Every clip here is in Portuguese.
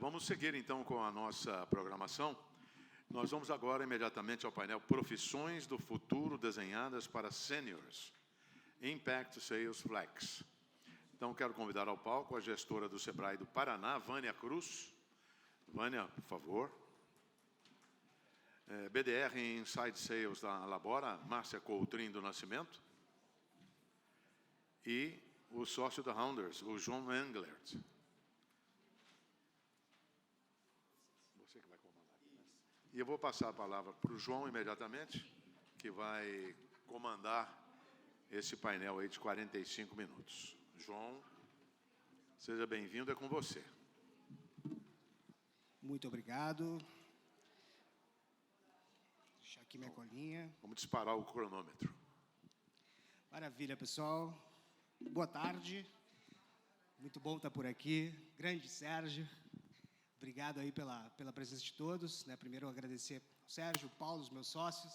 Vamos seguir, então, com a nossa programação. Nós vamos agora imediatamente ao painel Profissões do Futuro desenhadas para Seniors, Impact Sales Flex. Então, quero convidar ao palco a gestora do Sebrae do Paraná, Vânia Cruz. Vânia, por favor. BDR em Inside Sales da Labora, Márcia Coutrin do Nascimento. E o sócio da Rounders, o João Englert. Você que vai comandar. E eu vou passar a palavra para o João imediatamente, que vai comandar esse painel aí de 45 minutos. João, seja bem-vindo, é com você. Muito obrigado. Deixar aqui minha colinha. Vamos disparar o cronômetro. Maravilha, pessoal. Boa tarde. Muito bom estar por aqui. Grande Sérgio. Obrigado aí pela presença de todos. Primeiro, agradecer ao Sérgio, o Paulo, os meus sócios.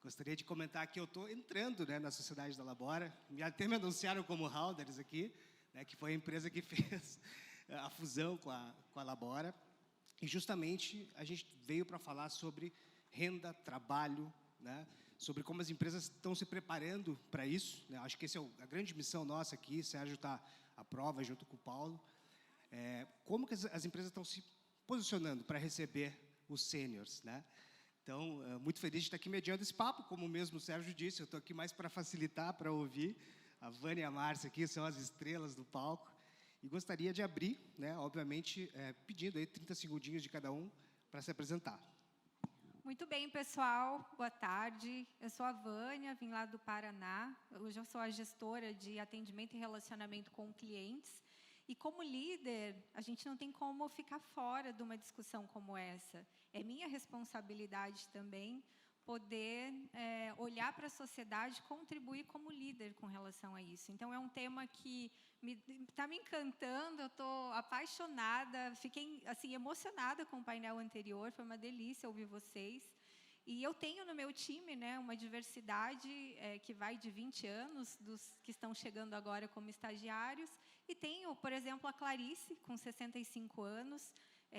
Gostaria de comentar que eu estou entrando na Sociedade da Labora. Até me anunciaram como Rounders aqui, que foi a empresa que fez a fusão com a Labora. E, justamente, a gente veio para falar sobre renda, trabalho, sobre como as empresas estão se preparando para isso. Acho que essa é a grande missão nossa aqui. O Sérgio está à prova, junto com o Paulo. Como que as empresas estão se posicionando para receber os sêniors, Então, muito feliz de estar aqui mediando esse papo, como mesmo o Sérgio disse, eu estou aqui mais para facilitar, para ouvir. A Vânia e a Márcia aqui são as estrelas do palco. E gostaria de abrir, obviamente, pedindo aí 30 segundinhos de cada um para se apresentar. Muito bem, pessoal. Boa tarde. Eu sou a Vânia, vim lá do Paraná. Hoje eu sou a gestora de atendimento e relacionamento com clientes. E, como líder, a gente não tem como ficar fora de uma discussão como essa. É minha responsabilidade também poder olhar para a sociedade, contribuir como líder com relação a isso. Então, é um tema que está me encantando, eu estou apaixonada, fiquei assim, emocionada com o painel anterior, foi uma delícia ouvir vocês. E eu tenho no meu time uma diversidade que vai de 20 anos, dos que estão chegando agora como estagiários. E tenho, por exemplo, a Clarice, com 65 anos,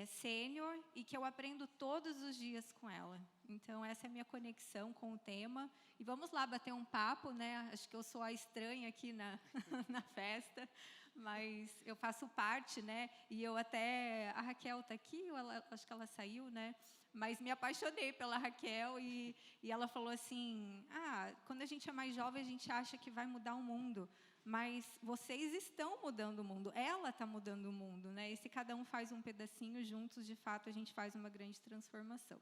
sênior, e que eu aprendo todos os dias com ela. Então, essa é a minha conexão com o tema. E vamos lá bater um papo, Acho que eu sou a estranha aqui na festa, mas eu faço parte, E eu até... A Raquel está aqui, acho que ela saiu, Mas me apaixonei pela Raquel e ela falou assim, quando a gente é mais jovem, a gente acha que vai mudar o mundo, mas vocês estão mudando o mundo, ela está mudando o mundo, E se cada um faz um pedacinho, juntos, de fato, a gente faz uma grande transformação.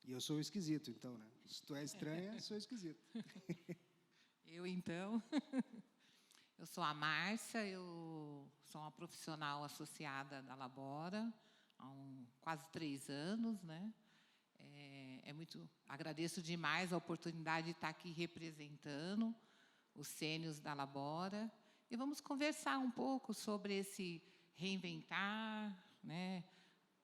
E eu sou o esquisito, então, Se tu é estranha, eu sou esquisito. Eu, então... Eu sou a Márcia, eu sou uma profissional associada da Labora há quase 3 anos, agradeço demais a oportunidade de estar aqui representando os sêniors da Labora. E vamos conversar um pouco sobre esse reinventar,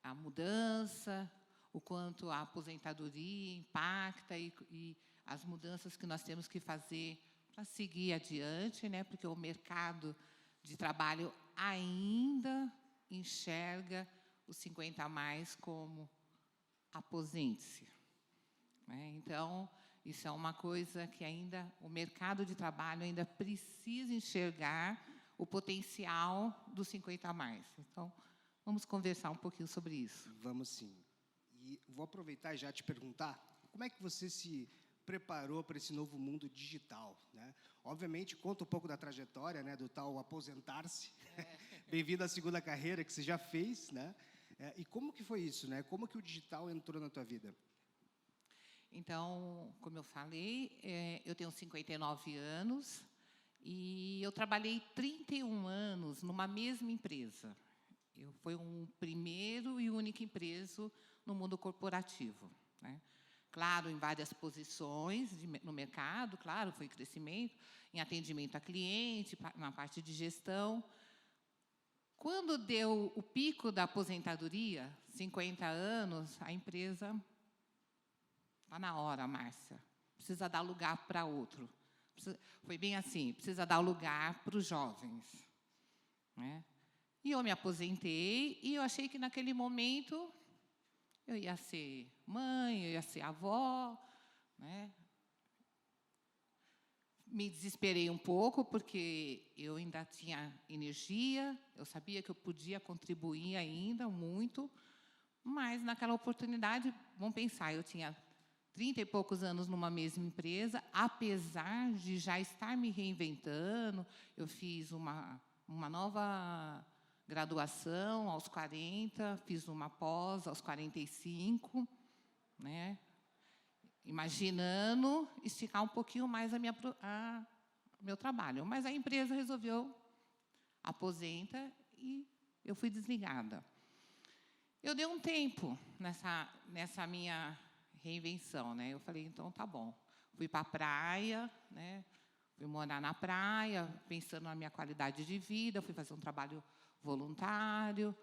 a mudança, o quanto a aposentadoria impacta e as mudanças que nós temos que fazer para seguir adiante, porque o mercado de trabalho ainda enxerga os 50 a mais como aposente-se. Então, isso é uma coisa que ainda o mercado de trabalho ainda precisa enxergar o potencial dos 50 a mais. Então, vamos conversar um pouquinho sobre isso. Vamos sim. E vou aproveitar e já te perguntar, como é que você se preparou para esse novo mundo digital, Obviamente, conta um pouco da trajetória, do tal aposentar-se. Bem-vindo à segunda carreira que você já fez, E como que foi isso, Como que o digital entrou na tua vida? Então, como eu falei, eu tenho 59 anos e eu trabalhei 31 anos numa mesma empresa. Foi um primeiro e único empresa no mundo corporativo, Claro, em várias posições no mercado, claro, foi crescimento, em atendimento a cliente, na parte de gestão. Quando deu o pico da aposentadoria, 50 anos, a empresa... Está na hora, Márcia. Precisa dar lugar para outro. Foi bem assim, precisa dar lugar para os jovens. E eu me aposentei e eu achei que naquele momento eu ia ser mãe, eu ia ser avó, né? Me desesperei um pouco, porque eu ainda tinha energia, eu sabia que eu podia contribuir ainda muito, mas naquela oportunidade, vamos pensar, eu tinha 30 e poucos anos numa mesma empresa, apesar de já estar me reinventando, eu fiz uma nova graduação aos 40, fiz uma pós aos 45, né? Imaginando esticar um pouquinho mais meu trabalho. Mas a empresa resolveu, aposenta, e eu fui desligada. Eu dei um tempo nessa minha reinvenção, né? Eu falei, então, tá bom. Fui para a praia, né? Fui morar na praia, pensando na minha qualidade de vida, fui fazer um trabalho voluntário,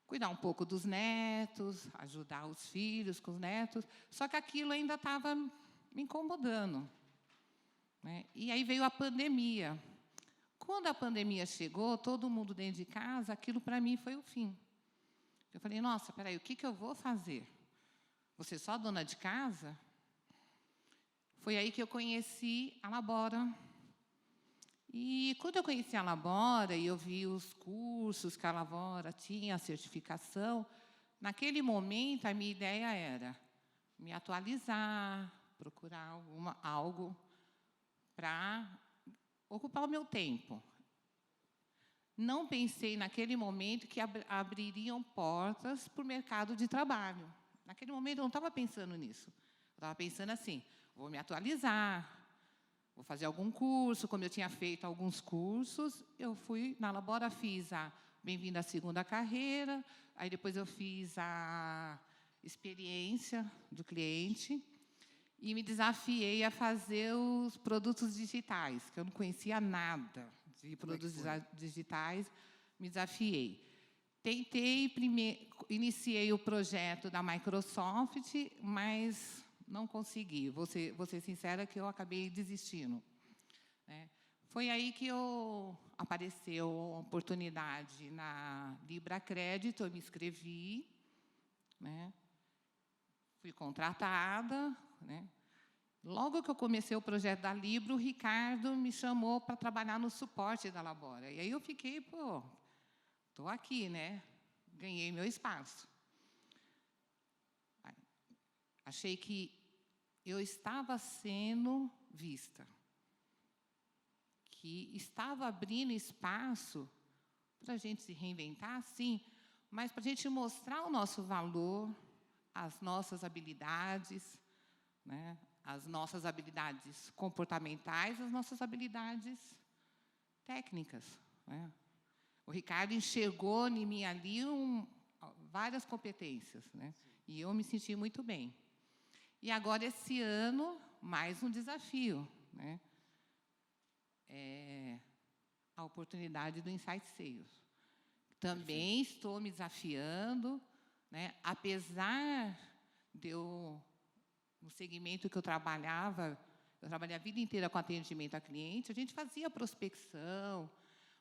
cuidar um pouco dos netos, ajudar os filhos com os netos, só que aquilo ainda estava me incomodando, né? E aí veio a pandemia. Quando a pandemia chegou, todo mundo dentro de casa, aquilo para mim foi o fim. Eu falei, nossa, peraí, o que eu vou fazer? Vou ser só dona de casa? Foi aí que eu conheci a Labora. E quando eu conheci a Labora e eu vi os cursos que a Labora tinha, a certificação, naquele momento a minha ideia era me atualizar, procurar algo para ocupar o meu tempo. Não pensei naquele momento que abririam portas para o mercado de trabalho. Naquele momento eu não estava pensando nisso. Eu estava pensando assim, vou me atualizar, vou fazer algum curso. Como eu tinha feito alguns cursos, eu fui na Labora, fiz a Bem-vindo à Segunda Carreira, aí depois eu fiz a experiência do cliente e me desafiei a fazer os produtos digitais, que eu não conhecia nada de produtos digitais, me desafiei. Iniciei o projeto da Microsoft, mas não consegui. Vou ser sincera que eu acabei desistindo, né? Foi aí que apareceu a oportunidade na Libra Crédito, eu me inscrevi, né? Fui contratada, né? Logo que eu comecei o projeto da Libra, o Ricardo me chamou para trabalhar no suporte da Labora. E aí eu fiquei, estou aqui, né? Ganhei meu espaço. Achei que eu estava sendo vista, que estava abrindo espaço para a gente se reinventar, sim, mas para a gente mostrar o nosso valor, as nossas habilidades, né? As nossas habilidades comportamentais, as nossas habilidades técnicas, né? O Ricardo enxergou em mim ali várias competências, né? E eu me senti muito bem. E agora, esse ano, mais um desafio, né? A oportunidade do Insight Sales. Também estou me desafiando, né? Apesar de no segmento que eu trabalhei a vida inteira com atendimento a cliente, a gente fazia prospecção,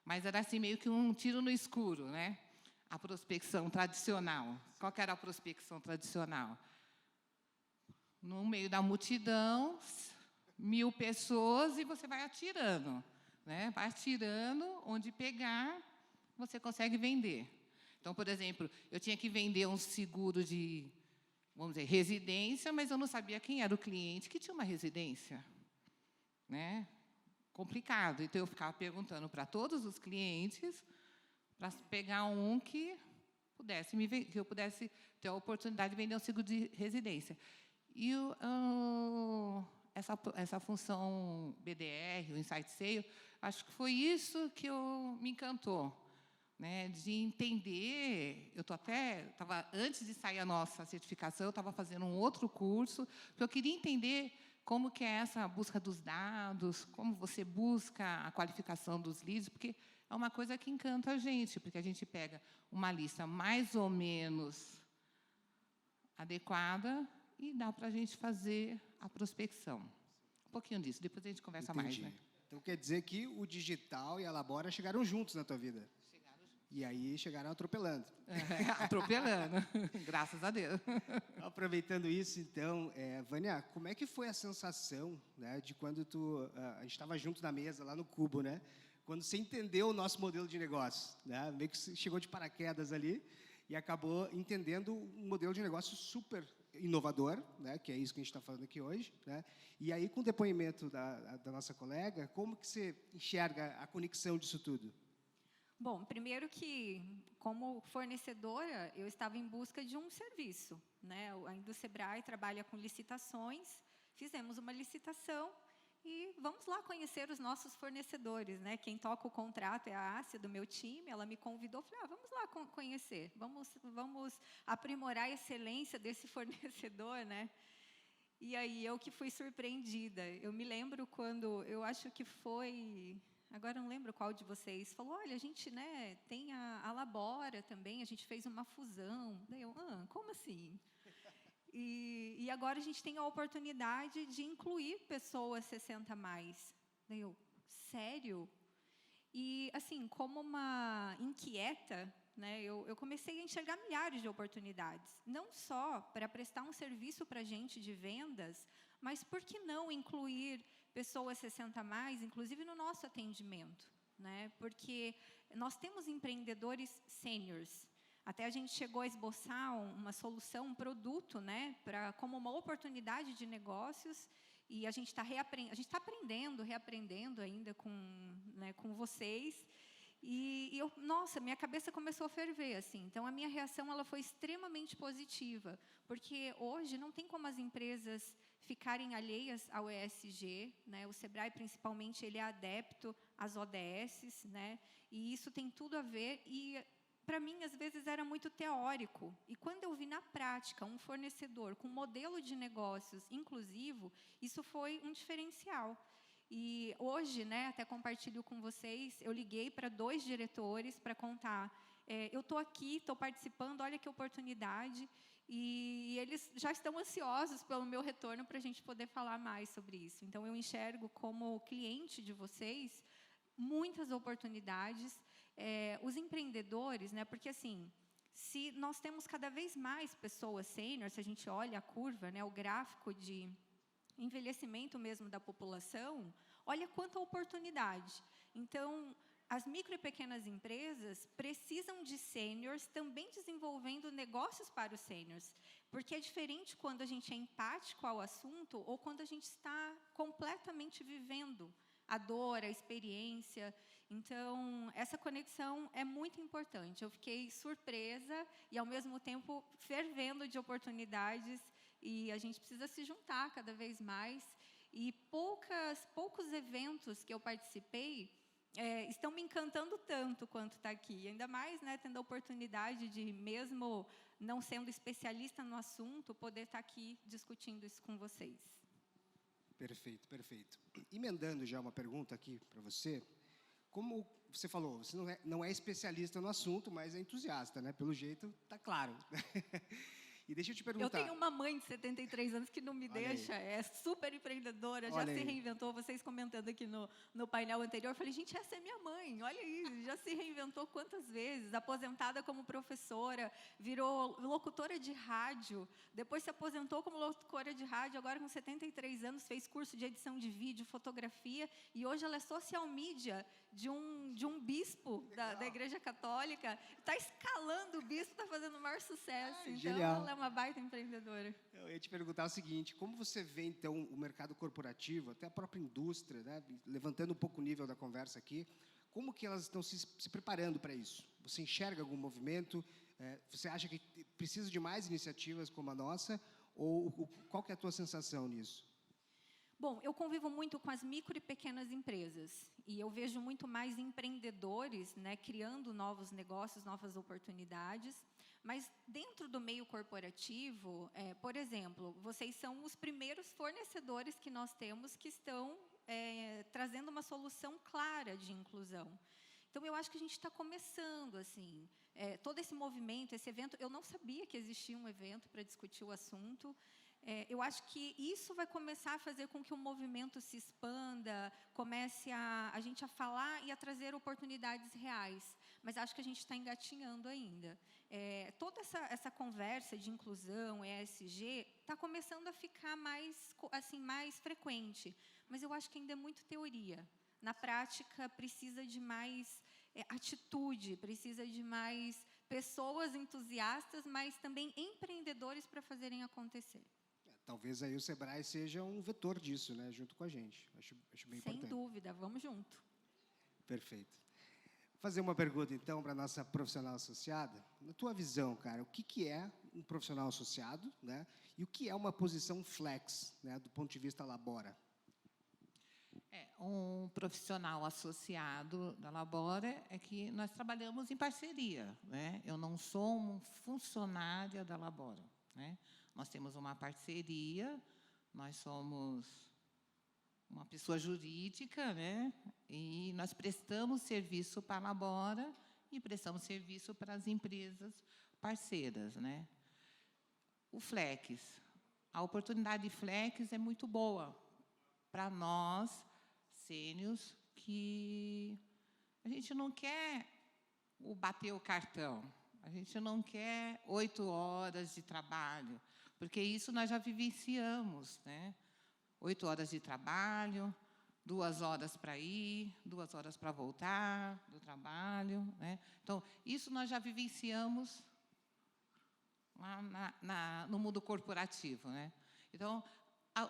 mas era assim meio que um tiro no escuro, né? A prospecção tradicional. Qual que era a prospecção tradicional? No meio da multidão, 1000 pessoas, e você vai atirando, né? Vai atirando, onde pegar, você consegue vender. Então, por exemplo, eu tinha que vender um seguro de, vamos dizer, residência, mas eu não sabia quem era o cliente que tinha uma residência, né? Complicado. Então, eu ficava perguntando para todos os clientes para pegar um que eu pudesse ter a oportunidade de vender um seguro de residência. E essa função BDR, o Insight Sales, acho que foi isso que me encantou, né? De entender. Antes de sair a nossa certificação, eu estava fazendo um outro curso, porque eu queria entender como que é essa busca dos dados, como você busca a qualificação dos leads, porque é uma coisa que encanta a gente, porque a gente pega uma lista mais ou menos adequada e dá para a gente fazer a prospecção. Um pouquinho disso, depois a gente conversa mais, né? Então, quer dizer que o digital e a Labora chegaram juntos na tua vida? Chegaram juntos. E aí chegaram atropelando. Atropelando, graças a Deus. Aproveitando isso, então, Vânia, como é que foi a sensação, né, de quando a gente estava junto na mesa, lá no Cubo, né? Quando você entendeu o nosso modelo de negócio, né? Meio que você chegou de paraquedas ali e acabou entendendo um modelo de negócio super inovador, né? Que é isso que a gente está falando aqui hoje, né? E aí, com o depoimento da nossa colega, como que você enxerga a conexão disso tudo? Bom, primeiro que, como fornecedora, eu estava em busca de um serviço, né? Ainda o Sebrae trabalha com licitações, fizemos uma licitação e vamos lá conhecer os nossos fornecedores, né? Quem toca o contrato é a Ásia, do meu time, ela me convidou, falei, vamos lá conhecer, vamos aprimorar a excelência desse fornecedor, né? E aí, eu que fui surpreendida. Eu me lembro quando, eu acho que foi... Agora não lembro qual de vocês falou, olha, a gente, né, tem a Labora também, a gente fez uma fusão. Daí eu, como assim? E agora a gente tem a oportunidade de incluir pessoas 60 a mais. Daí eu, sério? E, assim, como uma inquieta, né, eu comecei a enxergar milhares de oportunidades. Não só para prestar um serviço para a gente de vendas, mas por que não incluir pessoas 60 a mais, inclusive no nosso atendimento, né? Porque nós temos empreendedores sêniors. Até a gente chegou a esboçar uma solução, um produto, né, como uma oportunidade de negócios, e a gente está aprendendo, reaprendendo ainda com vocês. E nossa, minha cabeça começou a ferver, assim. Então, a minha reação ela foi extremamente positiva, porque hoje não tem como as empresas ficarem alheias ao ESG, né? O Sebrae, principalmente, ele é adepto às ODSs, né? E isso tem tudo a ver, e para mim, às vezes, era muito teórico. E quando eu vi na prática um fornecedor com um modelo de negócios inclusivo, isso foi um diferencial. E hoje, né, até compartilho com vocês, eu liguei para 2 diretores para contar, eu estou aqui, estou participando, olha que oportunidade, e eles já estão ansiosos pelo meu retorno para a gente poder falar mais sobre isso. Então, eu enxergo como cliente de vocês muitas oportunidades. Os empreendedores, né, porque assim, se nós temos cada vez mais pessoas sênior, se a gente olha a curva, né, o gráfico de envelhecimento mesmo da população, olha quanta oportunidade. Então, as micro e pequenas empresas precisam de sêniors também desenvolvendo negócios para os sêniors, porque é diferente quando a gente é empático ao assunto ou quando a gente está completamente vivendo a dor, a experiência. Então, essa conexão é muito importante. Eu fiquei surpresa e, ao mesmo tempo, fervendo de oportunidades, e a gente precisa se juntar cada vez mais. E poucos eventos que eu participei estão me encantando tanto quanto está aqui. Ainda mais, né, tendo a oportunidade de, mesmo não sendo especialista no assunto, poder estar aqui discutindo isso com vocês. Perfeito, perfeito. Emendando já uma pergunta aqui para você. Como você falou, você não é especialista no assunto, mas é entusiasta, né? Pelo jeito, está claro. E deixa eu te perguntar... Eu tenho uma mãe de 73 anos que não me deixa, é super empreendedora, já se reinventou. Vocês comentando aqui no painel anterior, eu falei, gente, essa é minha mãe, olha aí, já se reinventou quantas vezes, aposentada como professora, virou locutora de rádio, depois se aposentou como locutora de rádio, agora com 73 anos, fez curso de edição de vídeo, fotografia, e hoje ela é social media de um bispo da Igreja Católica, está escalando o bispo, está fazendo o maior sucesso. Então, genial. ela é uma baita empreendedora. Eu ia te perguntar o seguinte, como você vê, então, o mercado corporativo, até a própria indústria, né, levantando um pouco o nível da conversa aqui, como que elas estão se preparando para isso? Você enxerga algum movimento? Você acha que precisa de mais iniciativas como a nossa? Ou qual que é a tua sensação nisso? Bom, eu convivo muito com as micro e pequenas empresas e eu vejo muito mais empreendedores, né, criando novos negócios, novas oportunidades. Mas dentro do meio corporativo, por exemplo, vocês são os primeiros fornecedores que nós temos que estão trazendo uma solução clara de inclusão. Então, eu acho que a gente está começando, assim, todo esse movimento, esse evento. Eu não sabia que existia um evento para discutir o assunto. eu acho que isso vai começar a fazer com que o movimento se expanda, comece a gente a falar e a trazer oportunidades reais. Mas acho que a gente está engatinhando ainda. Toda essa conversa de inclusão, ESG, está começando a ficar mais frequente. Mas eu acho que ainda é muito teoria. Na prática, precisa de mais atitude, precisa de mais pessoas entusiastas, mas também empreendedores para fazerem acontecer. Talvez aí o Sebrae seja um vetor disso, né, junto com a gente. Acho bem importante. Sem dúvida, vamos junto. Perfeito. Vou fazer uma pergunta, então, para a nossa profissional associada. Na tua visão, cara, o que é um profissional associado, né, e o que é uma posição flex, né, do ponto de vista Labora? Um profissional associado da Labora é que nós trabalhamos em parceria, né? Eu não sou um funcionária da Labora, né? Nós temos uma parceria, nós somos uma pessoa jurídica, né? E nós prestamos serviço para a Labora e prestamos serviço para as empresas parceiras, né? O Flex, a oportunidade Flex é muito boa para nós, sênios, que a gente não quer bater o cartão, a gente não quer 8 horas de trabalho, porque isso nós já vivenciamos, né? 8 horas de trabalho, 2 horas para ir, 2 horas para voltar do trabalho, né? Então, isso nós já vivenciamos lá no mundo corporativo, né? Então,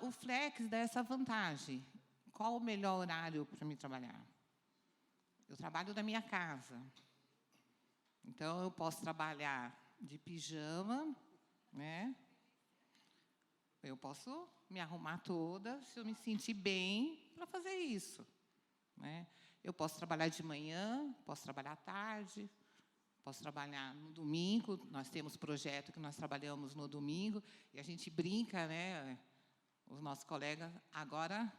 o Flex dá essa vantagem. Qual o melhor horário para mim trabalhar? Eu trabalho da minha casa. Então, eu posso trabalhar de pijama, né? Eu posso me arrumar toda, se eu me sentir bem, para fazer isso, né? Eu posso trabalhar de manhã, posso trabalhar à tarde, posso trabalhar no domingo. Nós temos projeto que nós trabalhamos no domingo, e a gente brinca, né? Os nossos colegas, agora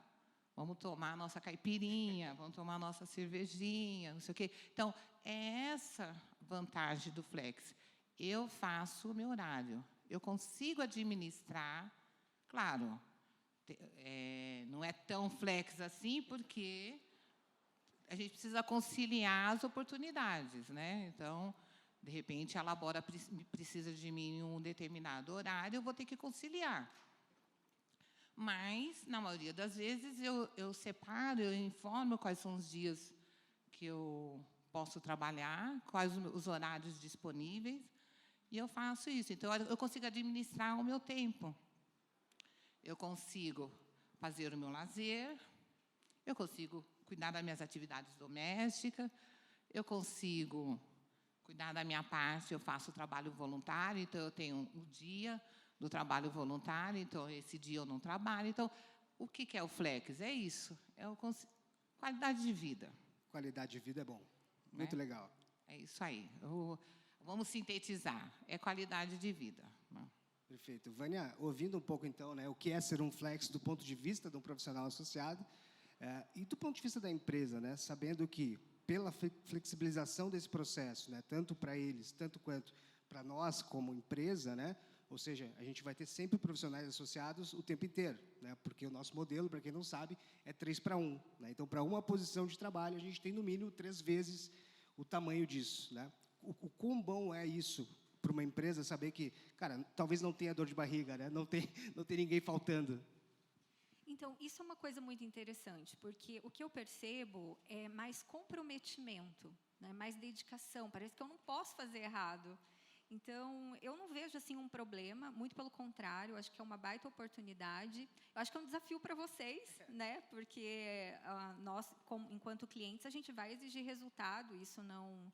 vamos tomar a nossa caipirinha, vamos tomar a nossa cervejinha, não sei o quê. Então, é essa vantagem do Flex. Eu faço o meu horário, eu consigo administrar, claro, não é tão Flex assim, porque a gente precisa conciliar as oportunidades, né? Então, de repente, a Labora precisa de mim em um determinado horário, eu vou ter que conciliar. Mas, na maioria das vezes, eu separo, eu informo quais são os dias que eu posso trabalhar, quais os horários disponíveis, e eu faço isso. Então, eu consigo administrar o meu tempo. Eu consigo fazer o meu lazer, eu consigo cuidar das minhas atividades domésticas, eu consigo cuidar da minha parte, eu faço trabalho voluntário, então eu tenho o dia do trabalho voluntário, então esse dia eu não trabalho. Então, o que é o Flex? É isso, qualidade de vida. Qualidade de vida é bom, muito legal. É isso aí. Vamos sintetizar, é qualidade de vida, né? Perfeito. Vânia, ouvindo um pouco, então, né, o que é ser um Flex do ponto de vista de um profissional associado, e do ponto de vista da empresa, né, sabendo que, pela flexibilização desse processo, né, tanto para eles, tanto quanto para nós como empresa, né, ou seja, a gente vai ter sempre profissionais associados o tempo inteiro, né, porque o nosso modelo, para quem não sabe, é 3:1. Né, então, para uma posição de trabalho, a gente tem, no mínimo, 3 vezes o tamanho disso. Né. O quão bom é isso para uma empresa saber que, cara, talvez não tenha dor de barriga, né? Não tem ninguém faltando. Então, isso é uma coisa muito interessante, porque o que eu percebo é mais comprometimento, né? Mais dedicação. Parece que eu não posso fazer errado. Então, eu não vejo assim um problema, muito pelo contrário, eu acho que é uma baita oportunidade. Eu acho que é um desafio para vocês, né? Porque nós, enquanto clientes, a gente vai exigir resultado, isso não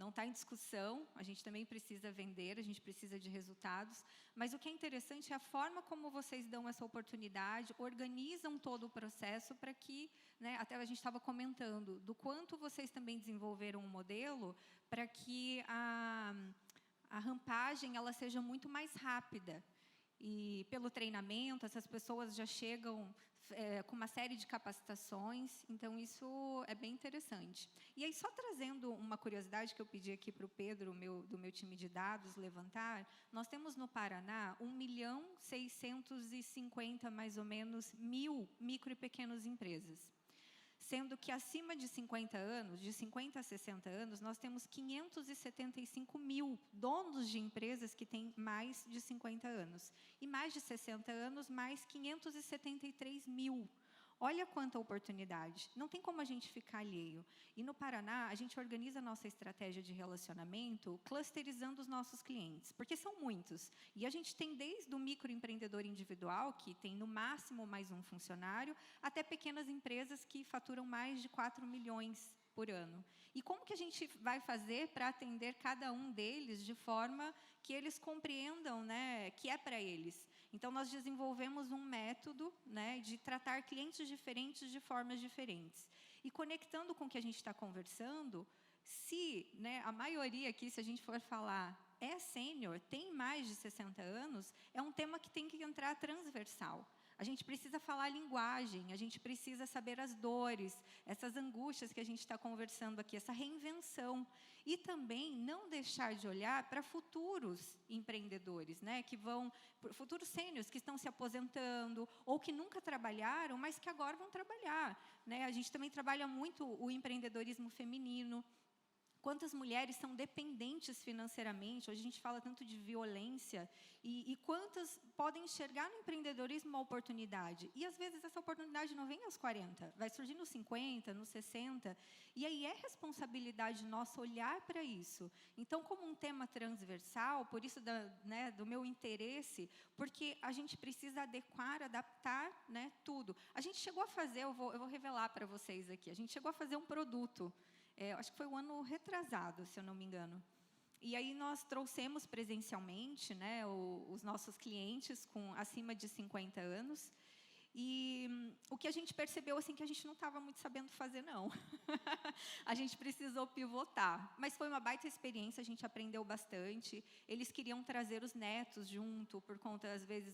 está em discussão, a gente também precisa vender, a gente precisa de resultados, mas o que é interessante é a forma como vocês dão essa oportunidade, organizam todo o processo para que, né, até a gente estava comentando, do quanto vocês também desenvolveram um modelo para que a rampagem ela seja muito mais rápida. E pelo treinamento, essas pessoas já chegam com uma série de capacitações, então isso é bem interessante. E aí, só trazendo uma curiosidade que eu pedi aqui para o Pedro, do meu time de dados, levantar, nós temos no Paraná 1.650.000, mais ou menos, micro e pequenas empresas. Sendo que acima de 50 anos, de 50 a 60 anos, nós temos 575.000 donos de empresas que têm mais de 50 anos. E mais de 60 anos, mais 573.000. Olha quanta oportunidade. Não tem como a gente ficar alheio. E no Paraná, a gente organiza a nossa estratégia de relacionamento clusterizando os nossos clientes, porque são muitos. E a gente tem desde o microempreendedor individual, que tem no máximo mais um funcionário, até pequenas empresas que faturam mais de 4 milhões por ano. E como que a gente vai fazer para atender cada um deles de forma que eles compreendam, né, que é para eles? Então, nós desenvolvemos um método, né, de tratar clientes diferentes de formas diferentes. E conectando com o que a gente está conversando, se, né, a maioria aqui, se a gente for falar, é sênior, tem mais de 60 anos, é um tema que tem que entrar transversal. A gente precisa falar a linguagem, a gente precisa saber as dores, essas angústias que a gente está conversando aqui, essa reinvenção. E também não deixar de olhar para futuros empreendedores, né, futuros sêniors que estão se aposentando ou que nunca trabalharam, mas que agora vão trabalhar, né? A gente também trabalha muito o empreendedorismo feminino. Quantas mulheres são dependentes financeiramente? Hoje a gente fala tanto de violência. E quantas podem enxergar no empreendedorismo uma oportunidade? E, às vezes, essa oportunidade não vem aos 40, vai surgir nos 50, nos 60. E aí é responsabilidade nossa olhar para isso. Então, como um tema transversal, por isso do meu interesse, porque a gente precisa adequar, adaptar, né, tudo. A gente chegou a fazer, eu vou revelar para vocês aqui, a gente chegou a fazer um produto. Acho que foi o ano retrasado, se eu não me engano. E aí nós trouxemos presencialmente, né, os nossos clientes com acima de 50 anos. E o que a gente percebeu, assim, que a gente não estava muito sabendo fazer, não. A gente precisou pivotar. Mas foi uma baita experiência, a gente aprendeu bastante. Eles queriam trazer os netos junto, por conta, às vezes,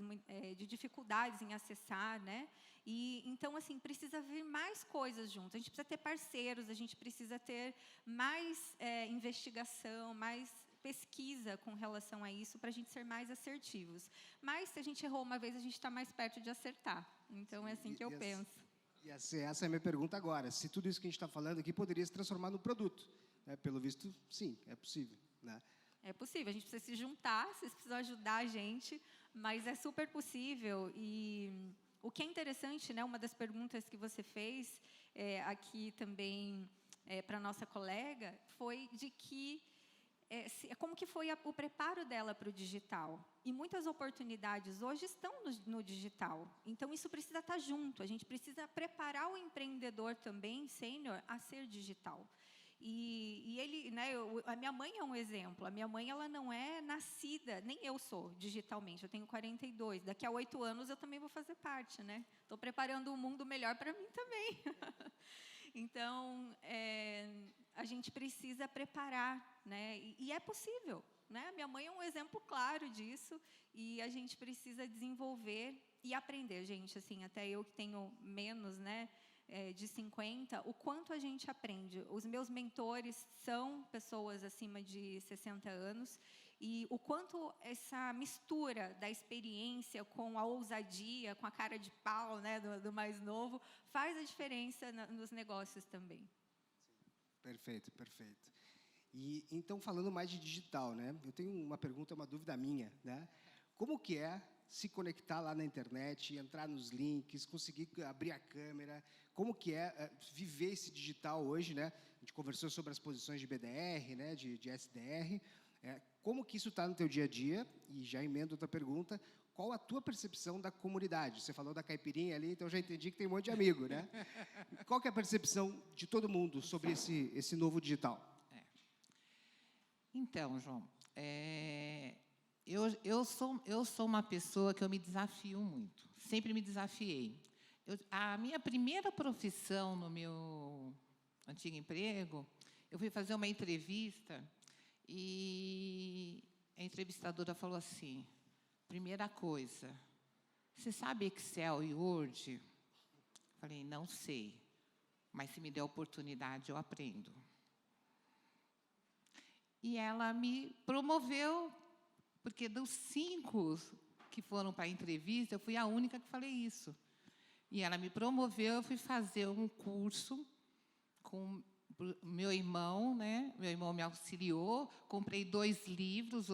de dificuldades em acessar, né? E, então, assim, precisa vir mais coisas junto. A gente precisa ter parceiros, a gente precisa ter mais investigação, mais pesquisa com relação a isso, para a gente ser mais assertivos. Mas, se a gente errou uma vez, a gente está mais perto de acertar. Então, é assim que eu penso. E essa é a minha pergunta agora. Se tudo isso que a gente está falando aqui poderia se transformar num produto, né? Pelo visto, sim, é possível, né? É possível. A gente precisa se juntar, vocês precisam ajudar a gente, mas é super possível. E o que é interessante, né, uma das perguntas que você fez aqui também para a nossa colega, foi de que como que foi o preparo dela para o digital. E muitas oportunidades hoje estão no digital. Então, isso precisa estar junto. A gente precisa preparar o empreendedor também, sênior, a ser digital. E ele, né, a minha mãe é um exemplo. A minha mãe, ela não é nascida, nem eu sou digitalmente, eu tenho 42. Daqui a 8 anos eu também vou fazer parte, né? Estou preparando um mundo melhor para mim também. Então, a gente precisa preparar, né? E é possível, né? Minha mãe é um exemplo claro disso, e a gente precisa desenvolver e aprender, gente. Assim, até eu que tenho menos, né, de 50, o quanto a gente aprende. Os meus mentores são pessoas acima de 60 anos, e o quanto essa mistura da experiência com a ousadia, com a cara de pau, né, do mais novo, faz a diferença nos negócios também. Perfeito, perfeito. E então, falando mais de digital, né? Eu tenho uma pergunta, uma dúvida minha, né? Como que é se conectar lá na internet, entrar nos links, conseguir abrir a câmera? Como que é viver esse digital hoje, né? A gente conversou sobre as posições de BDR, né? De SDR. Como que isso está no teu dia a dia? E já emendo outra pergunta. Qual a tua percepção da comunidade? Você falou da caipirinha ali, então já entendi que tem um monte de amigo, né? Qual que é a percepção de todo mundo sobre esse novo digital? Então, João, eu sou uma pessoa que eu me desafio muito. Sempre me desafiei. A minha primeira profissão no meu antigo emprego, eu fui fazer uma entrevista e a entrevistadora falou assim: Primeira coisa, você sabe Excel e Word? Falei, não sei, mas se me der oportunidade, eu aprendo. E ela me promoveu, porque dos 5 que foram para a entrevista, eu fui a única que falei isso. E ela me promoveu, eu fui fazer um curso com meu irmão, né? Meu irmão me auxiliou, comprei 2 livros,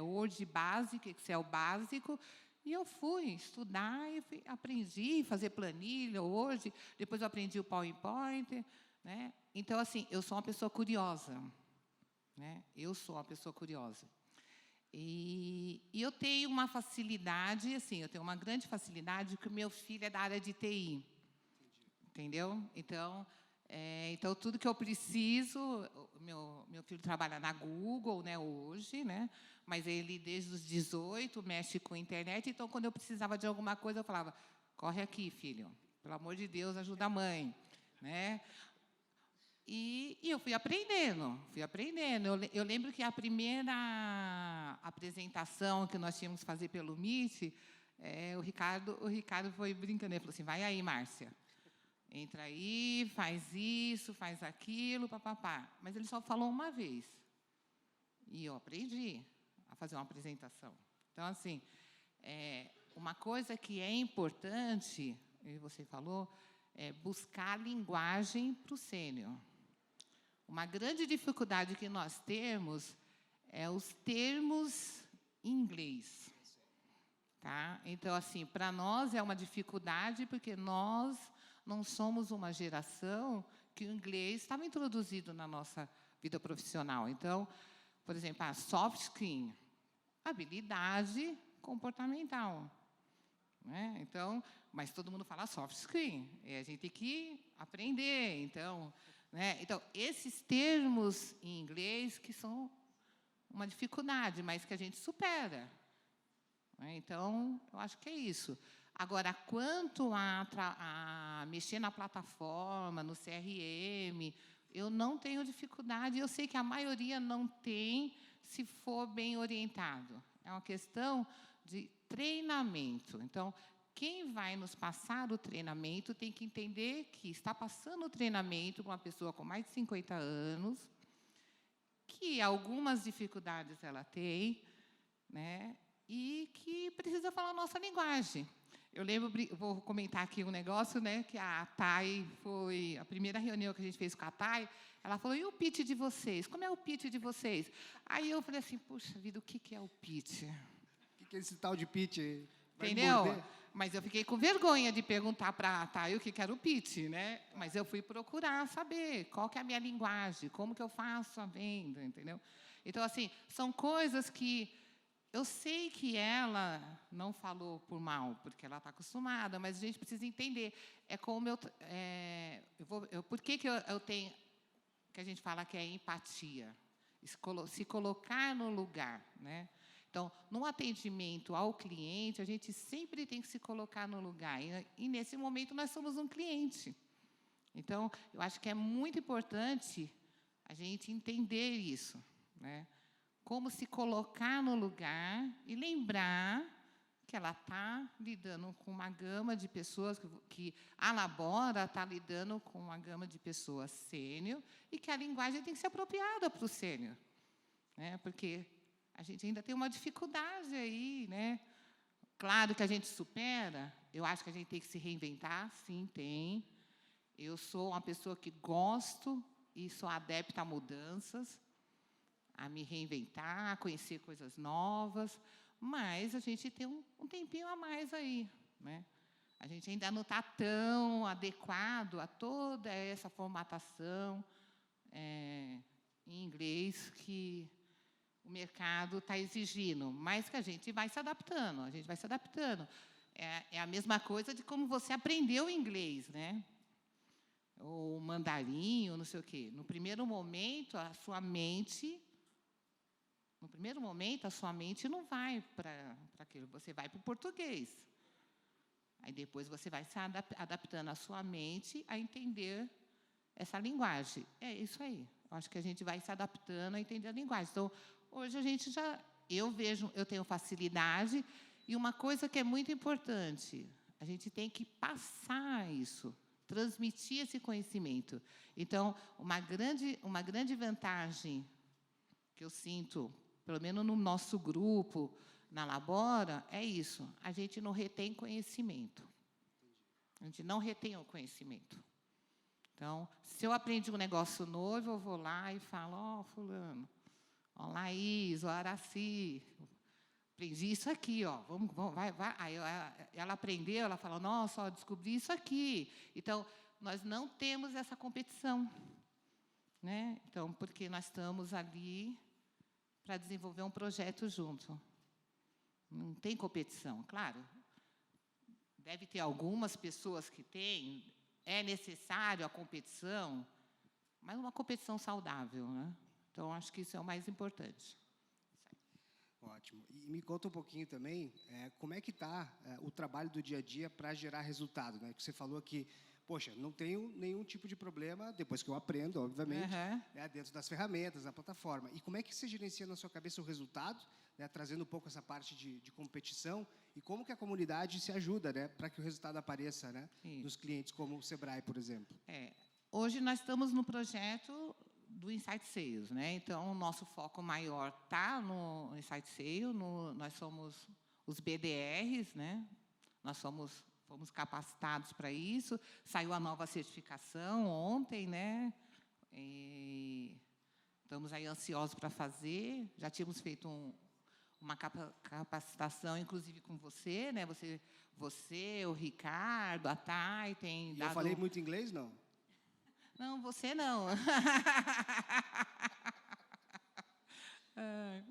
Word básico, Excel básico, e eu fui estudar e aprendi a fazer planilha, Word, depois eu aprendi o PowerPoint, né? Então, assim, eu sou uma pessoa curiosa, né? Eu sou uma pessoa curiosa. E eu tenho uma facilidade, assim, eu tenho uma grande facilidade, que o meu filho é da área de TI. Entendeu? Então, tudo que eu preciso, meu filho trabalha na Google, né, hoje, né, mas ele, desde os 18, mexe com a internet, então, quando eu precisava de alguma coisa, eu falava, corre aqui, filho, pelo amor de Deus, ajuda a mãe. Né? E eu fui aprendendo. Eu lembro que a primeira apresentação que nós tínhamos que fazer pelo Meet, o Ricardo foi brincando, ele falou assim, vai aí, Márcia. Entra aí, faz isso, faz aquilo, papapá. Mas ele só falou uma vez. E eu aprendi a fazer uma apresentação. Então, assim, uma coisa que é importante, e você falou, é buscar linguagem para o sênior. Uma grande dificuldade que nós temos é os termos em inglês. Tá? Então, assim, para nós é uma dificuldade, porque nós não somos uma geração que o inglês estava introduzido na nossa vida profissional. Então, por exemplo, a soft skill, habilidade comportamental. Né? Então, mas todo mundo fala soft skill, e a gente tem que aprender. Então, né? Então, esses termos em inglês que são uma dificuldade, mas que a gente supera. Né? Então, eu acho que é isso. Agora, quanto a mexer na plataforma, no CRM, eu não tenho dificuldade, eu sei que a maioria não tem, se for bem orientado. É uma questão de treinamento. Então, quem vai nos passar o treinamento tem que entender que está passando o treinamento para uma pessoa com mais de 50 anos, que algumas dificuldades ela tem, né, e que precisa falar a nossa linguagem. Eu lembro, vou comentar aqui um negócio, né, que a Thay foi, a primeira reunião que a gente fez com a Thay, ela falou, e o pitch de vocês? Como é o pitch de vocês? Aí eu falei assim, puxa vida, o que é o pitch? O que é esse tal de pitch? Entendeu? Mas eu fiquei com vergonha de perguntar para a Thay o que era o pitch, né? Mas eu fui procurar saber qual que é a minha linguagem, como que eu faço a venda, entendeu? Então, assim, são coisas que eu sei que ela não falou por mal, porque ela está acostumada, mas a gente precisa entender. É como por que eu tenho, que a gente fala que é empatia, se colocar no lugar, né? Então, no atendimento ao cliente, a gente sempre tem que se colocar no lugar. E nesse momento, nós somos um cliente. Então, eu acho que é muito importante a gente entender isso, né? Como se colocar no lugar e lembrar que ela está lidando com uma gama de pessoas, que a Labora está lidando com uma gama de pessoas sênior, e que a linguagem tem que ser apropriada para o sênior. Né? Porque a gente ainda tem uma dificuldade aí, né? Claro que a gente supera, eu acho que a gente tem que se reinventar, sim, tem. Eu sou uma pessoa que gosto e sou adepta a mudanças, a me reinventar, a conhecer coisas novas, mas a gente tem um tempinho a mais aí, né? A gente ainda não está tão adequado a toda essa formatação em inglês que o mercado está exigindo, mas que a gente vai se adaptando, É a mesma coisa de como você aprendeu inglês, né? Ou mandarim, ou não sei o quê. No primeiro momento, a sua mente não vai para aquilo, você vai para o português. Aí depois você vai se adaptando a sua mente a entender essa linguagem. É isso aí. Eu acho que a gente vai se adaptando a entender a linguagem. Então, hoje a gente eu tenho facilidade. E uma coisa que é muito importante, a gente tem que passar isso, transmitir esse conhecimento. Então, uma grande vantagem que eu sinto, pelo menos no nosso grupo, na Labora, é isso. A gente não retém conhecimento. A gente não retém o conhecimento. Então, se eu aprendi um negócio novo, eu vou lá e falo, ó, fulano, ó, Laís, ó, Araci, aprendi isso aqui, ó. Vamos, vai. Aí ela aprendeu, ela fala, nossa, ó, descobri isso aqui. Então, nós não temos essa competição, né? Então, porque nós estamos ali para desenvolver um projeto junto. Não tem competição, claro. Deve ter algumas pessoas que têm, é necessário a competição, mas uma competição saudável, né? Então, acho que isso é o mais importante. Ótimo. E me conta um pouquinho também, como é que está o trabalho do dia a dia para gerar resultado, né? Que você falou que, poxa, não tenho nenhum tipo de problema, depois que eu aprendo, obviamente, né, dentro das ferramentas, da plataforma. E como é que você gerencia na sua cabeça o resultado, né, trazendo um pouco essa parte de competição, e como que a comunidade se ajuda, né, para que o resultado apareça, né, nos clientes, como o Sebrae, por exemplo? Hoje nós estamos no projeto do Insight Sales, né? Então, o nosso foco maior está no Insight Sales, nós somos os BDRs, né? Nós fomos capacitados para isso. Saiu a nova certificação ontem, né? E estamos aí ansiosos para fazer. Já tínhamos feito uma capacitação, inclusive com você, né? Você, o Ricardo, a Thay, tem dado... Eu falei muito inglês, não? Não, você não.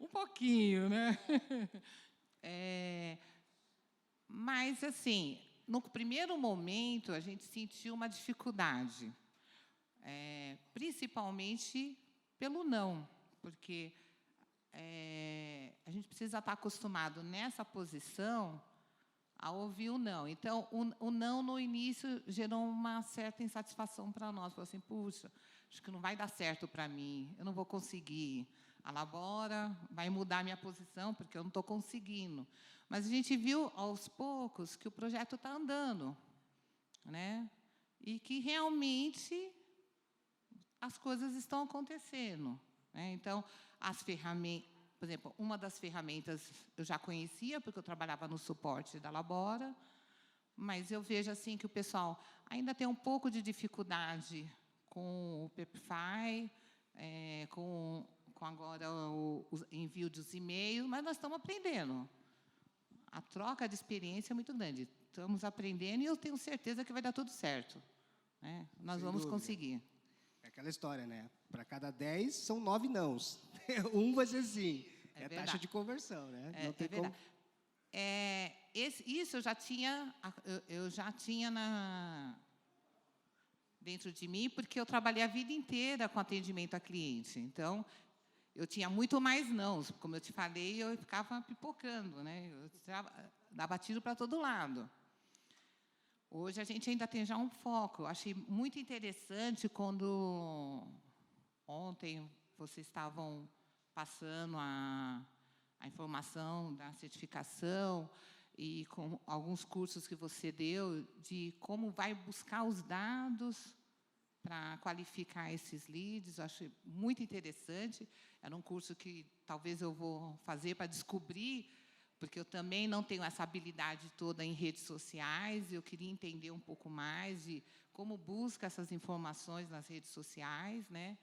Um pouquinho, né? Mas, assim, no primeiro momento, a gente sentiu uma dificuldade, principalmente pelo não, porque a gente precisa estar acostumado nessa posição a ouvir o não. Então, o não, no início, gerou uma certa insatisfação para nós. Falou assim, puxa, acho que não vai dar certo para mim, eu não vou conseguir. A Labora vai mudar a minha posição, porque eu não estou conseguindo. Mas a gente viu, aos poucos, que o projeto está andando, né? E que, realmente, as coisas estão acontecendo, né? Então, as ferramentas... Por exemplo, uma das ferramentas eu já conhecia, porque eu trabalhava no suporte da Labora, mas eu vejo assim que o pessoal ainda tem um pouco de dificuldade com o Pepify, com agora o envio dos e-mails, mas nós estamos aprendendo. A troca de experiência é muito grande. Estamos aprendendo e eu tenho certeza que vai dar tudo certo, né? Nós vamos conseguir. É aquela história, né? Para cada 10, são 9 nãos. Um vai ser sim. É taxa de conversão, né? Não tem como... Isso eu já tinha dentro de mim, porque eu trabalhei a vida inteira com atendimento a cliente. Então, eu tinha muito mais nãos. Como eu te falei, eu ficava pipocando, né? Eu dava tiro para todo lado. Hoje, a gente ainda tem já um foco. Eu achei muito interessante quando ontem vocês estavam passando a informação da certificação e com alguns cursos que você deu de como vai buscar os dados para qualificar esses leads. Eu achei muito interessante. Era um curso que talvez eu vou fazer para descobrir, porque eu também não tenho essa habilidade toda em redes sociais, e eu queria entender um pouco mais de como busca essas informações nas redes sociais, né?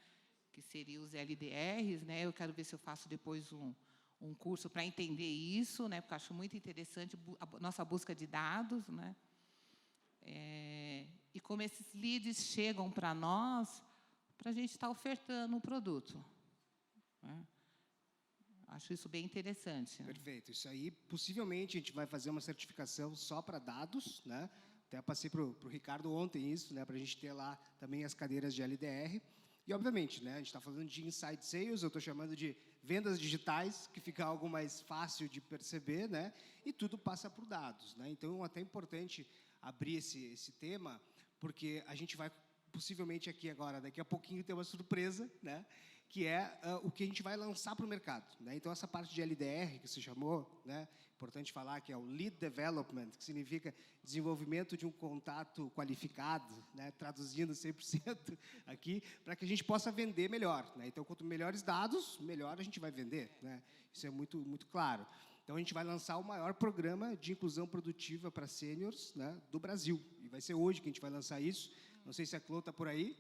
Que seriam os LDRs, né? Eu quero ver se eu faço depois um curso para entender isso, né? Porque eu acho muito interessante a nossa busca de dados, né? E como esses leads chegam para nós, para a gente estar ofertando um produto, né? Acho isso bem interessante. Perfeito. Isso aí, possivelmente, a gente vai fazer uma certificação só para dados, né? Até passei para o Ricardo ontem isso, né? Para a gente ter lá também as cadeiras de LDR. E, obviamente, né, a gente está falando de Inside Sales, eu estou chamando de vendas digitais, que fica algo mais fácil de perceber, né? E tudo passa por dados, né? Então, é até importante abrir esse tema, porque a gente vai, possivelmente, aqui agora, daqui a pouquinho, ter uma surpresa, né? que é o que a gente vai lançar para o mercado, né? Então, essa parte de LDR, que se chamou, né? Importante falar que é o Lead Development, que significa desenvolvimento de um contato qualificado, né? Traduzindo 100% aqui, para que a gente possa vender melhor, né? Então, quanto melhores dados, melhor a gente vai vender, né? Isso é muito, muito claro. Então, a gente vai lançar o maior programa de inclusão produtiva para sêniors, né, do Brasil. E vai ser hoje que a gente vai lançar isso. Não sei se a Clô está por aí,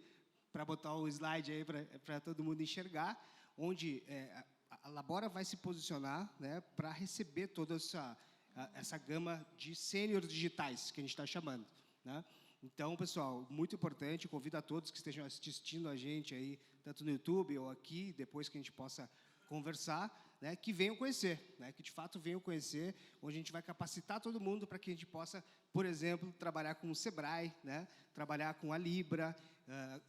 para botar o slide aí para todo mundo enxergar, onde a Labora vai se posicionar, né, para receber toda essa gama de sêniores digitais, que a gente está chamando, né? Então, pessoal, muito importante, convido a todos que estejam assistindo a gente aí, tanto no YouTube ou aqui, depois que a gente possa conversar, né, que venham conhecer, né, que de fato venham conhecer, onde a gente vai capacitar todo mundo para que a gente possa, por exemplo, trabalhar com o Sebrae, né, trabalhar com a Libra,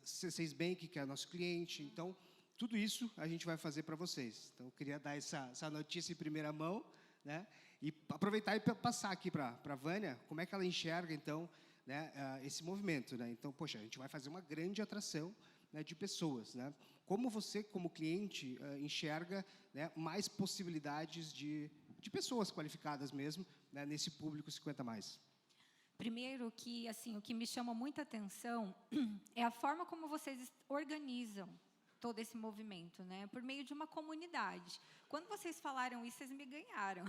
C6 Bank, que é nosso cliente. Então, tudo isso a gente vai fazer para vocês. Então, eu queria dar essa notícia em primeira mão, né, e aproveitar e passar aqui para a Vânia, como é que ela enxerga, então, né, esse movimento, né? Então, poxa, a gente vai fazer uma grande atração, né, de pessoas, né? Como você, como cliente, enxerga, né, mais possibilidades de pessoas qualificadas mesmo, né, nesse público 50+. Primeiro que, assim, o que me chama muita atenção é a forma como vocês organizam todo esse movimento, né? Por meio de uma comunidade. Quando vocês falaram isso, vocês me ganharam.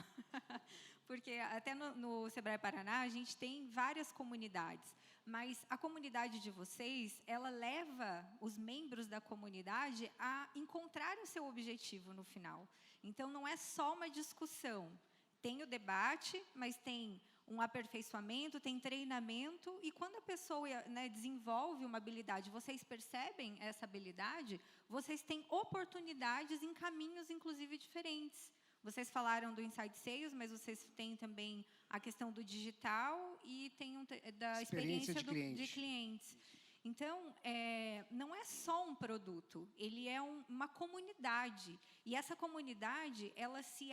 Porque até no Sebrae Paraná, a gente tem várias comunidades. Mas a comunidade de vocês, ela leva os membros da comunidade a encontrarem o seu objetivo no final. Então, não é só uma discussão. Tem o debate, mas tem um aperfeiçoamento, tem treinamento, e quando a pessoa, né, desenvolve uma habilidade, vocês percebem essa habilidade, vocês têm oportunidades em caminhos, inclusive, diferentes. Vocês falaram do Inside Sales, mas vocês têm também a questão do digital e tem da experiência de clientes. Então, não é só um produto, ele é uma comunidade. E essa comunidade, ela se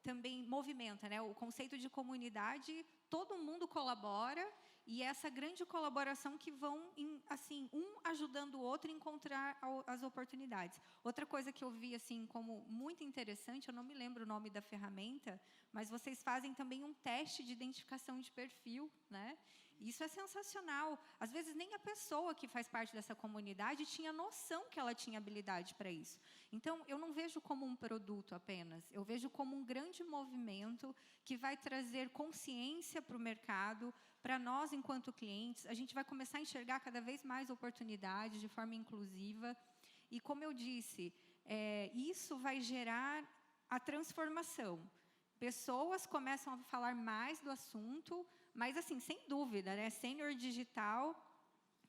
também movimenta, né? O conceito de comunidade, todo mundo colabora, e essa grande colaboração que vão, assim, um ajudando o outro a encontrar as oportunidades. Outra coisa que eu vi, assim, como muito interessante, eu não me lembro o nome da ferramenta, mas vocês fazem também um teste de identificação de perfil, né? Isso é sensacional. Às vezes, nem a pessoa que faz parte dessa comunidade tinha noção que ela tinha habilidade para isso. Então, eu não vejo como um produto apenas. Eu vejo como um grande movimento que vai trazer consciência para o mercado, para nós, enquanto clientes. A gente vai começar a enxergar cada vez mais oportunidades de forma inclusiva. E, como eu disse, isso vai gerar a transformação. Pessoas começam a falar mais do assunto, mas, assim, sem dúvida, né? Sênior digital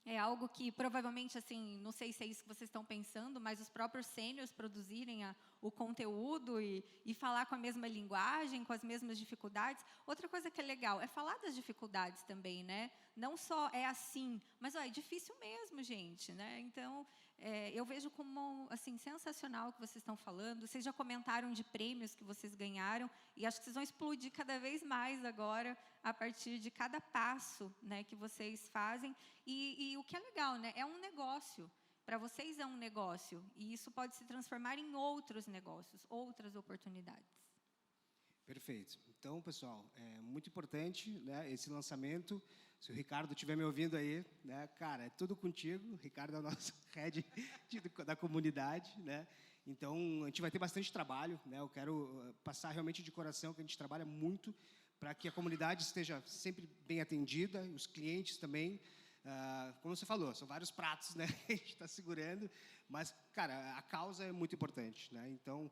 é algo que, provavelmente, assim, não sei se é isso que vocês estão pensando, mas os próprios sêniors produzirem o conteúdo e falar com a mesma linguagem, com as mesmas dificuldades. Outra coisa que é legal é falar das dificuldades também, né? Não só é assim, mas, é difícil mesmo, gente, né? Então, eu vejo como, assim, sensacional o que vocês estão falando. Vocês já comentaram de prêmios que vocês ganharam, e acho que vocês vão explodir cada vez mais agora, a partir de cada passo, né, que vocês fazem. E o que é legal, né, é um negócio. Para vocês é um negócio, e isso pode se transformar em outros negócios, outras oportunidades. Perfeito. Então, pessoal, é muito importante, né, esse lançamento. Se o Ricardo estiver me ouvindo aí, né, cara, é tudo contigo. O Ricardo é o nosso head da comunidade, né? Então, a gente vai ter bastante trabalho, né? Eu quero passar realmente de coração que a gente trabalha muito para que a comunidade esteja sempre bem atendida, os clientes também. Como você falou, são vários pratos, né, que a gente está segurando, mas, cara, a causa é muito importante, né? Então,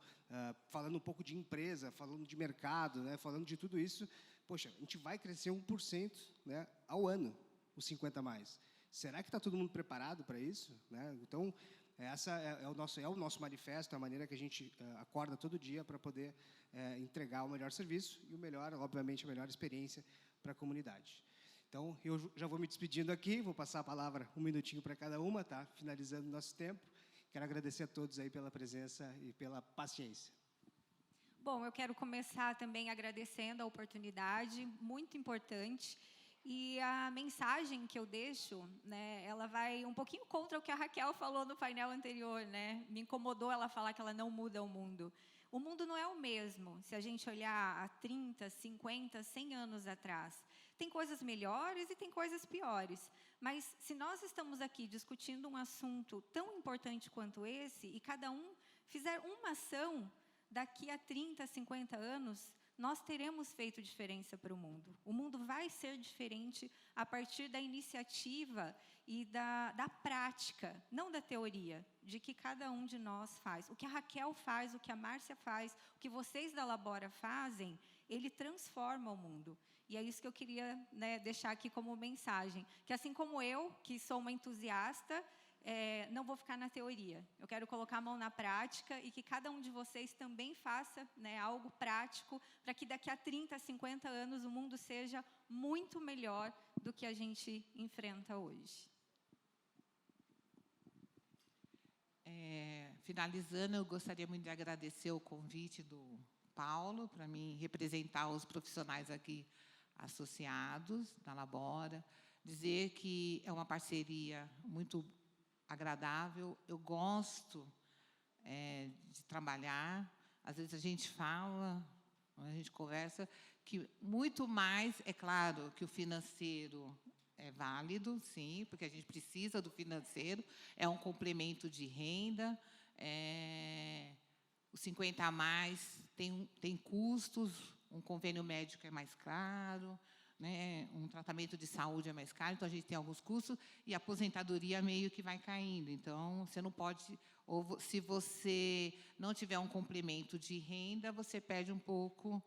falando um pouco de empresa, falando de mercado, né, falando de tudo isso, poxa, a gente vai crescer 1%, né, ao ano, os 50+. Será que está todo mundo preparado para isso, né? Então, essa é o nosso manifesto, a maneira que a gente acorda todo dia para poder entregar o melhor serviço e obviamente, a melhor experiência para a comunidade. Então, eu já vou me despedindo aqui, vou passar a palavra 1 minutinho para cada uma, tá? Finalizando o nosso tempo. Quero agradecer a todos aí pela presença e pela paciência. Bom, eu quero começar também agradecendo a oportunidade, muito importante. E a mensagem que eu deixo, né, ela vai um pouquinho contra o que a Raquel falou no painel anterior, né? Me incomodou ela falar que ela não muda o mundo. O mundo não é o mesmo, se a gente olhar há 30, 50, 100 anos atrás. Tem coisas melhores e tem coisas piores. Mas se nós estamos aqui discutindo um assunto tão importante quanto esse, e cada um fizer uma ação, daqui a 30, 50 anos, nós teremos feito diferença para o mundo. O mundo vai ser diferente a partir da iniciativa e da prática, não da teoria, de que cada um de nós faz. O que a Raquel faz, o que a Márcia faz, o que vocês da Labora fazem, ele transforma o mundo. E é isso que eu queria, né, deixar aqui como mensagem. Que assim como eu, que sou uma entusiasta, não vou ficar na teoria. Eu quero colocar a mão na prática e que cada um de vocês também faça, né, algo prático para que daqui a 30, 50 anos o mundo seja muito melhor do que a gente enfrenta hoje. Finalizando, eu gostaria muito de agradecer o convite do Paulo para mim representar os profissionais aqui associados da Labora, dizer que é uma parceria muito agradável. Eu gosto de trabalhar. Às vezes a gente fala, a gente conversa, que muito mais, é claro, que o financeiro é válido, sim, porque a gente precisa do financeiro, é um complemento de renda, os 50 a mais tem custos, um convênio médico é mais caro, né, um tratamento de saúde é mais caro, então a gente tem alguns custos, e a aposentadoria meio que vai caindo. Então, você não pode, ou se você não tiver um complemento de renda, você perde um pouco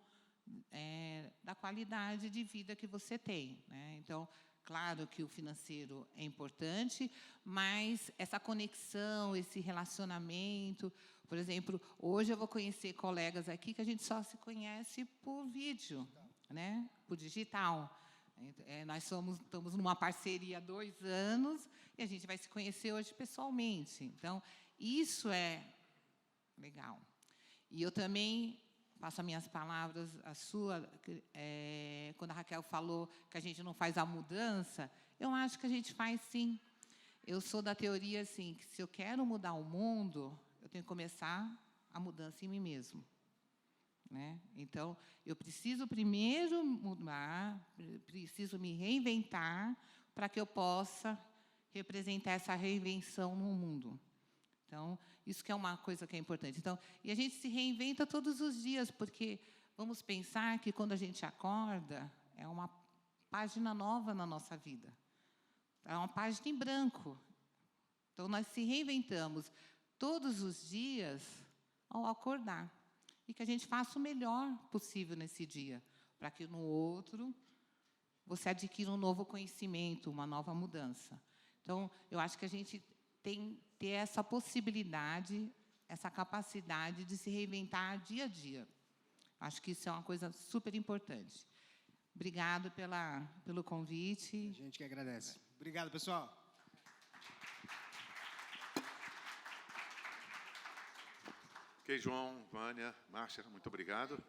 da qualidade de vida que você tem, né? Então, claro que o financeiro é importante, mas essa conexão, esse relacionamento, por exemplo, hoje eu vou conhecer colegas aqui que a gente só se conhece por vídeo, né? Por digital. Nós estamos numa parceria há 2 anos e a gente vai se conhecer hoje pessoalmente. Então, isso é legal. E eu também passo as minhas palavras, a sua, quando a Raquel falou que a gente não faz a mudança, eu acho que a gente faz sim. Eu sou da teoria assim, que se eu quero mudar o mundo, eu tenho que começar a mudança em mim mesmo, né? Então, eu preciso primeiro mudar, preciso me reinventar para que eu possa representar essa reinvenção no mundo. Então, isso que é uma coisa que é importante. Então, e a gente se reinventa todos os dias, porque vamos pensar que quando a gente acorda, é uma página nova na nossa vida. É uma página em branco. Então, nós se reinventamos todos os dias ao acordar. E que a gente faça o melhor possível nesse dia, para que no outro você adquira um novo conhecimento, uma nova mudança. Então, eu acho que a gente tem que ter essa possibilidade, essa capacidade de se reinventar dia a dia. Acho que isso é uma coisa super importante. Obrigado pelo convite. A gente que agradece. Obrigado, pessoal. Ok, João, Vânia, Márcia, muito obrigado.